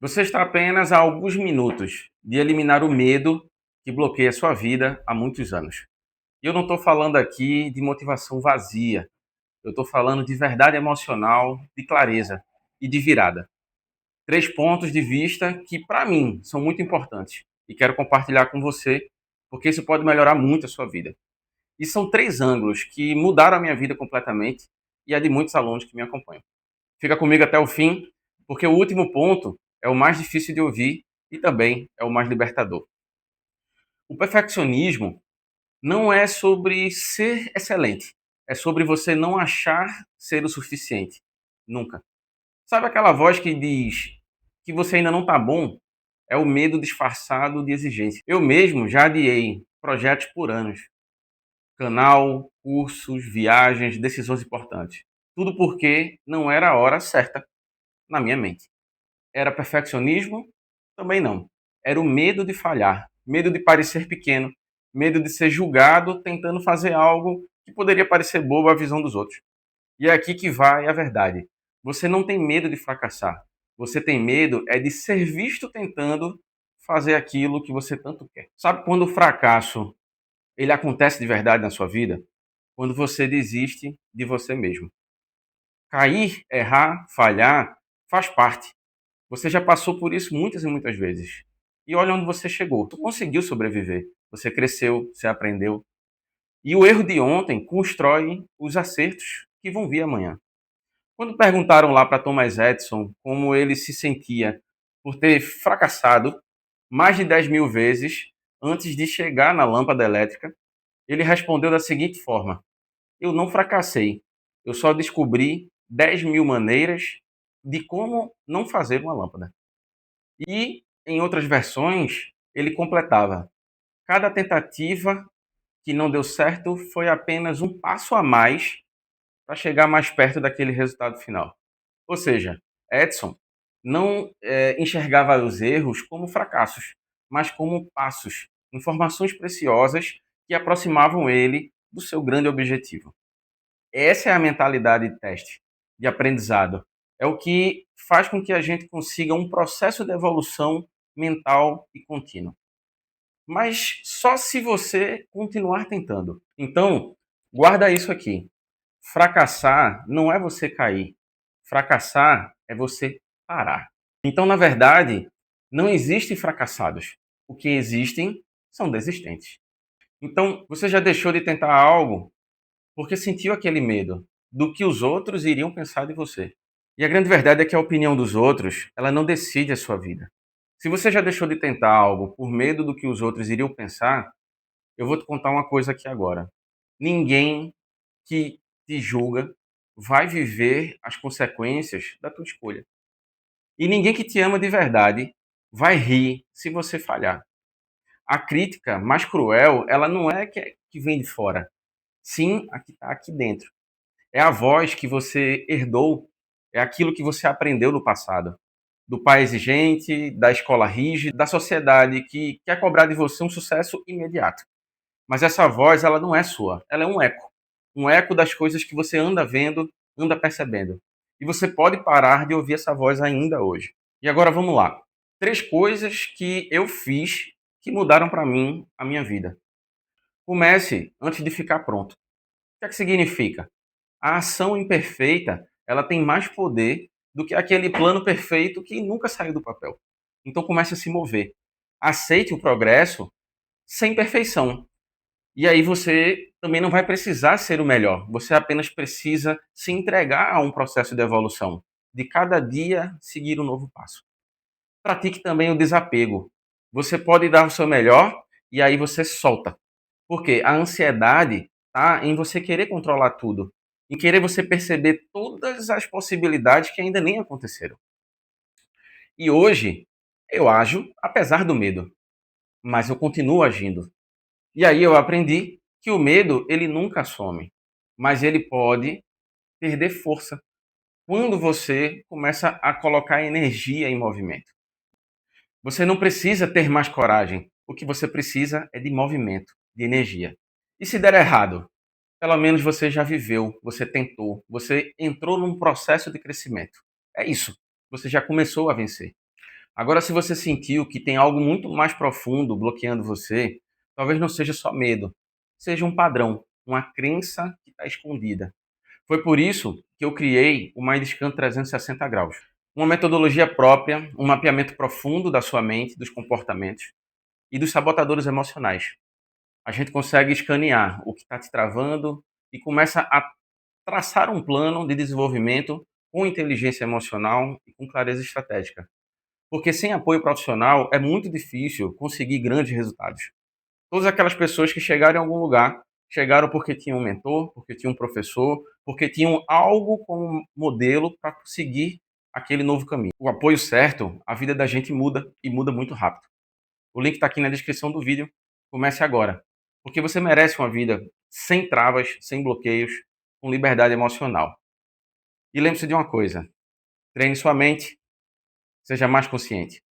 Você está apenas a alguns minutos de eliminar o medo que bloqueia a sua vida há muitos anos. E eu não estou falando aqui de motivação vazia, eu estou falando de verdade emocional, de clareza e de virada. Três pontos de vista que, para mim, são muito importantes e quero compartilhar com você, porque isso pode melhorar muito a sua vida. E são três ângulos que mudaram a minha vida completamente e a de muitos alunos que me acompanham. Fica comigo até o fim, porque o último ponto é o mais difícil de ouvir e também é o mais libertador. O perfeccionismo não é sobre ser excelente, é sobre você não achar ser o suficiente. Nunca. Sabe aquela voz que diz que você ainda não está bom? É o medo disfarçado de exigência. Eu mesmo já adiei projetos por anos. Canal, cursos, viagens, decisões importantes. Tudo porque não era a hora certa na minha mente. Era perfeccionismo? Também não. Era o medo de falhar, medo de parecer pequeno, medo de ser julgado tentando fazer algo que poderia parecer bobo à visão dos outros. E é aqui que vai a verdade. Você não tem medo de fracassar. Você tem medo é de ser visto tentando fazer aquilo que você tanto quer. Sabe quando o fracasso ele acontece de verdade na sua vida? Quando você desiste de você mesmo. Cair, errar, falhar faz parte. Você já passou por isso muitas e muitas vezes. E olha onde você chegou. Tu conseguiu sobreviver. Você cresceu, você aprendeu. E o erro de ontem constrói os acertos que vão vir amanhã. Quando perguntaram lá para Thomas Edison como ele se sentia por ter fracassado mais de 10 mil vezes antes de chegar na lâmpada elétrica, ele respondeu da seguinte forma: eu não fracassei, eu só descobri 10 mil maneiras de como não fazer uma lâmpada. E, em outras versões, ele completava: cada tentativa que não deu certo foi apenas um passo a mais para chegar mais perto daquele resultado final. Ou seja, Edison não enxergava os erros como fracassos, mas como passos, informações preciosas que aproximavam ele do seu grande objetivo. Essa é a mentalidade de teste, de aprendizado. É o que faz com que a gente consiga um processo de evolução mental e contínua. Mas só se você continuar tentando. Então, guarda isso aqui. Fracassar não é você cair. Fracassar é você parar. Então, na verdade, não existem fracassados. O que existem são desistentes. Então, você já deixou de tentar algo porque sentiu aquele medo do que os outros iriam pensar de você. E a grande verdade é que a opinião dos outros, ela não decide a sua vida. Se você já deixou de tentar algo por medo do que os outros iriam pensar, eu vou te contar uma coisa aqui agora. Ninguém que te julga vai viver as consequências da tua escolha. E ninguém que te ama de verdade vai rir se você falhar. A crítica mais cruel, ela não é que vem de fora, sim a que está aqui dentro. É a voz que você herdou, é aquilo que você aprendeu no passado. Do pai exigente, da escola rígida, da sociedade que quer cobrar de você um sucesso imediato. Mas essa voz, ela não é sua, ela é um eco. Um eco das coisas que você anda vendo, anda percebendo. E você pode parar de ouvir essa voz ainda hoje. E agora vamos lá. Três coisas que eu fiz que mudaram para mim a minha vida. Comece antes de ficar pronto. O que é que significa? A ação imperfeita, ela tem mais poder do que aquele plano perfeito que nunca saiu do papel. Então comece a se mover. Aceite o progresso sem perfeição. E aí você também não vai precisar ser o melhor. Você apenas precisa se entregar a um processo de evolução. De cada dia seguir um novo passo. Pratique também o desapego. Você pode dar o seu melhor e aí você solta. Porque a ansiedade está em você querer controlar tudo, em querer você perceber todas as possibilidades que ainda nem aconteceram. E hoje eu ajo apesar do medo, mas eu continuo agindo. E aí eu aprendi que o medo ele nunca some, mas ele pode perder força quando você começa a colocar energia em movimento. Você não precisa ter mais coragem, o que você precisa é de movimento, de energia. E se der errado? Pelo menos você já viveu, você tentou, você entrou num processo de crescimento. É isso. Você já começou a vencer. Agora, se você sentiu que tem algo muito mais profundo bloqueando você, talvez não seja só medo, seja um padrão, uma crença que está escondida. Foi por isso que eu criei o MindScan 360 graus. Uma metodologia própria, um mapeamento profundo da sua mente, dos comportamentos e dos sabotadores emocionais. A gente consegue escanear o que está te travando e começa a traçar um plano de desenvolvimento com inteligência emocional e com clareza estratégica. Porque sem apoio profissional é muito difícil conseguir grandes resultados. Todas aquelas pessoas que chegaram em algum lugar, chegaram porque tinham um mentor, porque tinham um professor, porque tinham algo como modelo para seguir aquele novo caminho. O apoio certo, a vida da gente muda e muda muito rápido. O link está aqui na descrição do vídeo. Comece agora, porque você merece uma vida sem travas, sem bloqueios, com liberdade emocional. E lembre-se de uma coisa: treine sua mente, seja mais consciente.